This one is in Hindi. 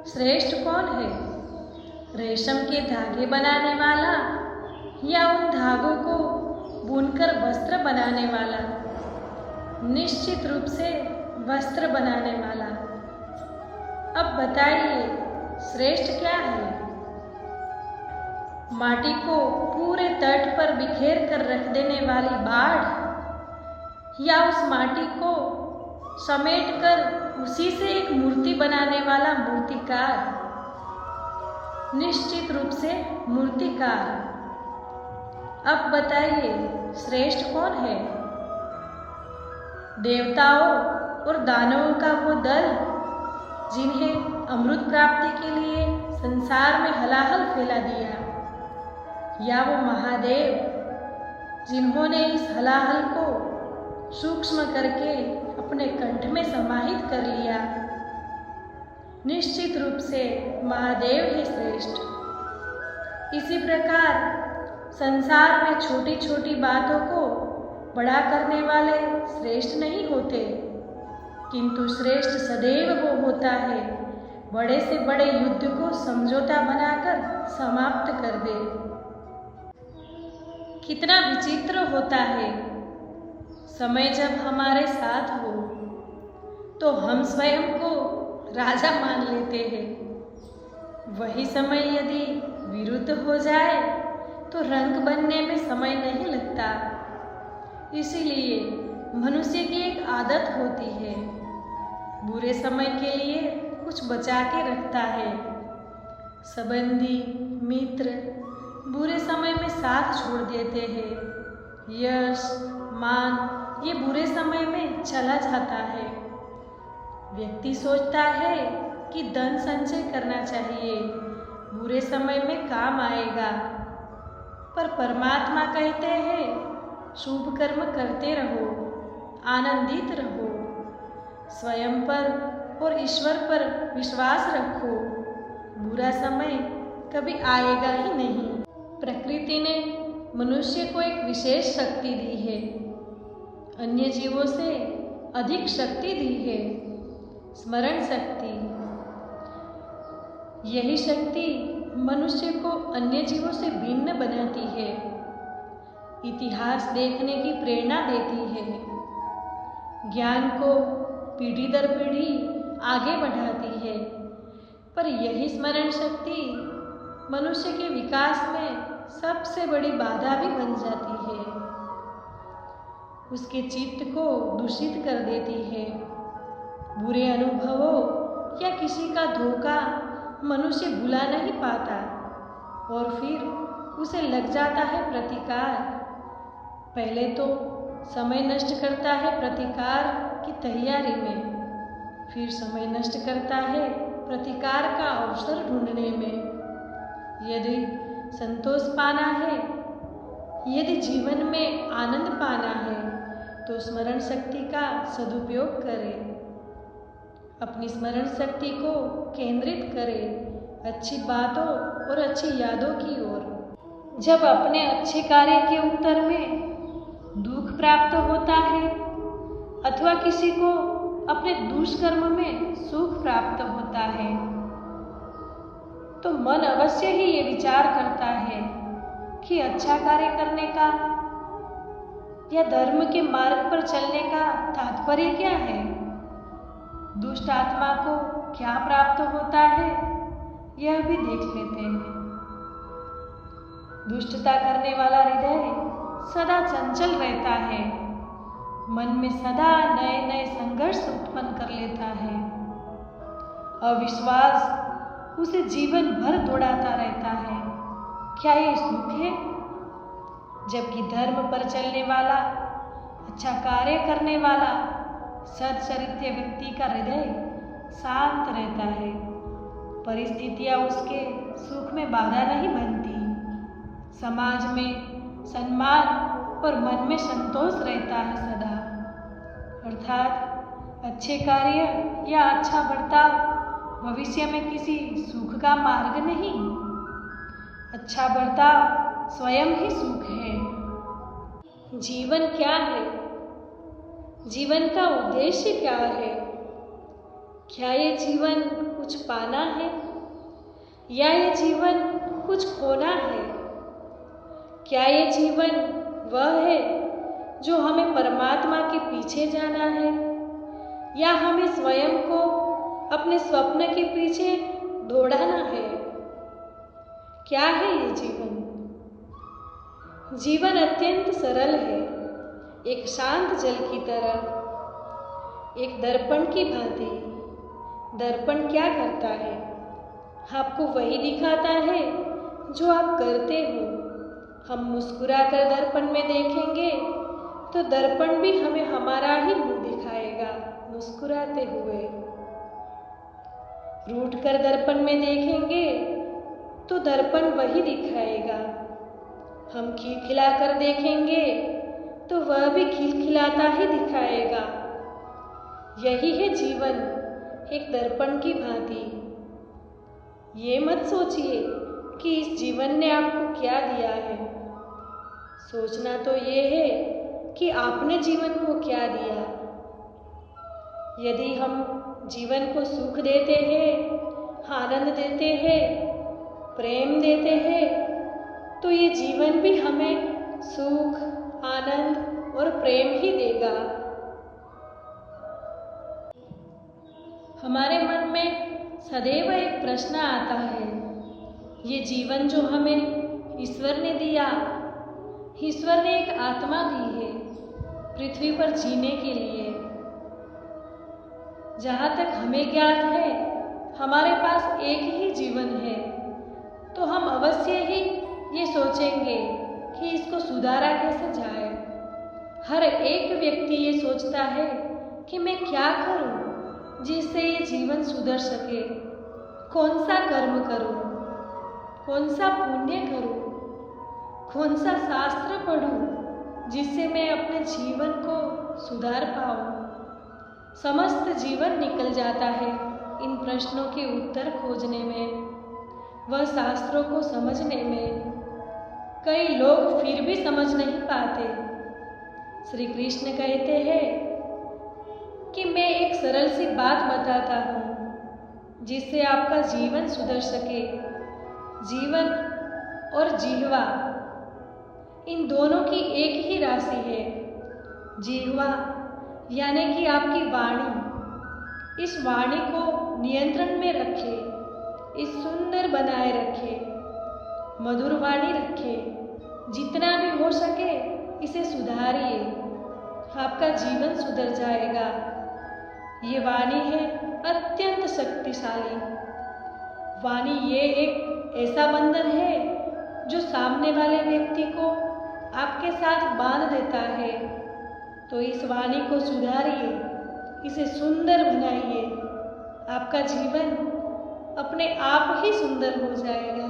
श्रेष्ठ कौन है? रेशम के धागे बनाने वाला या उन धागों को बुनकर वस्त्र बनाने वाला? निश्चित रूप से वस्त्र बनाने वाला। अब बताइए, श्रेष्ठ क्या है? माटी को पूरे तट पर बिखेर कर रख देने वाली बाढ़, या उस माटी को समेट कर उसी से एक मूर्ति बनाने वाला मूर्तिकार? निश्चित रूप से मूर्तिकार। अब बताइए, श्रेष्ठ कौन है? देवताओं और दानवों का वो दल जिन्हें अमृत प्राप्ति के लिए संसार में हलाहल फैला दिया, या वो महादेव जिन्होंने इस हलाहल को सूक्ष्म करके अपने कंठ में समाहित कर लिया? निश्चित रूप से महादेव ही श्रेष्ठ। इसी प्रकार संसार में छोटी छोटी बातों को बड़ा करने वाले श्रेष्ठ नहीं होते, किंतु श्रेष्ठ सदैव वो होता है बड़े से बड़े युद्ध को समझौता बनाकर समाप्त कर दे। कितना विचित्र होता है, समय जब हमारे साथ हो तो हम स्वयं को राजा मान लेते हैं, वही समय यदि विरुद्ध हो जाए तो रंग बनने में समय नहीं लगता। इसीलिए मनुष्य की एक आदत होती है, बुरे समय के लिए कुछ बचा के रखता है। संबंधी मित्र बुरे समय में साथ छोड़ देते हैं। यश मान ये बुरे समय में चला जाता है। व्यक्ति सोचता है कि धन संचय करना चाहिए, बुरे समय में काम आएगा, पर परमात्मा कहते हैं शुभ कर्म करते रहो, आनंदित रहो, स्वयं पर और ईश्वर पर विश्वास रखो, बुरा समय कभी आएगा ही नहीं। प्रकृति ने मनुष्य को एक विशेष शक्ति दी है, अन्य जीवों से अधिक शक्ति दी है, स्मरण शक्ति। यही शक्ति मनुष्य को अन्य जीवों से भिन्न बनाती है, इतिहास देखने की प्रेरणा देती है, ज्ञान को पीढ़ी दर पीढ़ी आगे बढ़ाती है। पर यही स्मरण शक्ति मनुष्य के विकास में सबसे बड़ी बाधा भी बन जाती है, उसके चित्त को दूषित कर देती है। बुरे अनुभवों या किसी का धोखा मनुष्य भुला नहीं पाता और फिर उसे लग जाता है प्रतिकार। पहले तो समय नष्ट करता है प्रतिकार की तैयारी में, फिर समय नष्ट करता है प्रतिकार का अवसर ढूंढने में। यदि संतोष पाना है, यदि जीवन में आनंद पाना है, तो स्मरण शक्ति का सदुपयोग करें। अपनी स्मरण शक्ति को केंद्रित करें अच्छी बातों और अच्छी यादों की ओर। जब अपने अच्छे कार्य के उत्तर में दुख प्राप्त होता है अथवा किसी को अपने दुष्कर्म में सुख प्राप्त होता है, तो मन अवश्य ही ये विचार करता है कि अच्छा कार्य करने का या धर्म के मार्ग पर चलने का तात्पर्य क्या है, दुष्ट आत्मा को क्या प्राप्त होता है, यह भी देख लेते हैं। दुष्टता करने वाला हृदय सदा चंचल रहता है, मन में सदा नए नए संघर्ष उत्पन्न कर लेता है। अविश्वास उसे जीवन भर दौड़ाता रहता है। क्या ये सुख है? जबकि धर्म पर चलने वाला, अच्छा कार्य करने वाला, सच्चरित्र व्यक्ति का हृदय शांत रहता है। परिस्थितियां उसके सुख में बाधा नहीं बनती। समाज में सम्मान और मन में संतोष रहता है सदा। अर्थात अच्छे कार्य या अच्छा बर्ताव भविष्य में किसी सुख का मार्ग नहीं, अच्छा बर्ताव स्वयं ही सुख है। जीवन क्या है? जीवन का उद्देश्य क्या है? क्या ये जीवन कुछ पाना है या ये जीवन कुछ खोना है? क्या ये जीवन वह है जो हमें परमात्मा के पीछे जाना है, या हमें स्वयं को अपने स्वप्न के पीछे दौड़ाना है? क्या है ये जीवन? जीवन अत्यंत सरल है, एक शांत जल की तरह, एक दर्पण की भांति। दर्पण क्या करता है? आपको वही दिखाता है जो आप करते हो। हम मुस्कुराकर दर्पण में देखेंगे तो दर्पण भी हमें हमारा ही मुंह दिखाएगा मुस्कुराते हुए। रूठ कर दर्पण में देखेंगे तो दर्पण वही दिखाएगा। हम खिलखिलाकर देखेंगे तो वह भी खिलखिलाता ही दिखाएगा। यही है जीवन, एक दर्पण की भांति। ये मत सोचिए कि इस जीवन ने आपको क्या दिया है। सोचना तो ये है कि आपने जीवन को क्या दिया। यदि हम जीवन को सुख देते हैं, आनंद देते हैं, प्रेम देते हैं, तो ये जीवन भी हमें सुख, आनंद और प्रेम ही देगा। हमारे मन में सदैव एक प्रश्न आता है, ये जीवन जो हमें ईश्वर ने दिया, ईश्वर ने एक आत्मा दी है पृथ्वी पर जीने के लिए। जहाँ तक हमें ज्ञात है, हमारे पास एक ही जीवन है, तो हम अवश्य ही ये सोचेंगे कि इसको सुधारा कैसे जाए। हर एक व्यक्ति ये सोचता है कि मैं क्या करूं जिससे ये जीवन सुधर सके। कौन सा कर्म करूं, कौन सा पुण्य करूं, कौन सा शास्त्र पढ़ूं जिससे मैं अपने जीवन को सुधार पाऊं। समस्त जीवन निकल जाता है इन प्रश्नों के उत्तर खोजने में, वह शास्त्रों को समझने में। कई लोग फिर भी समझ नहीं पाते। श्री कृष्ण कहते हैं कि मैं एक सरल सी बात बताता हूँ जिससे आपका जीवन सुधर सके। जीवन और जिह्वा, इन दोनों की एक ही राशि है। जिह्वा यानी कि आपकी वाणी। इस वाणी को नियंत्रण में रखे, इस सुंदर बनाए रखे, मधुर वाणी रखे। जितना भी हो सके इसे सुधारिए, आपका जीवन सुधर जाएगा। ये वाणी है अत्यंत शक्तिशाली। वाणी ये एक ऐसा बंधन है जो सामने वाले व्यक्ति को आपके साथ बांध देता है। तो इस वाणी को सुधारिए, इसे सुंदर बनाइए, आपका जीवन अपने आप ही सुंदर हो जाएगा।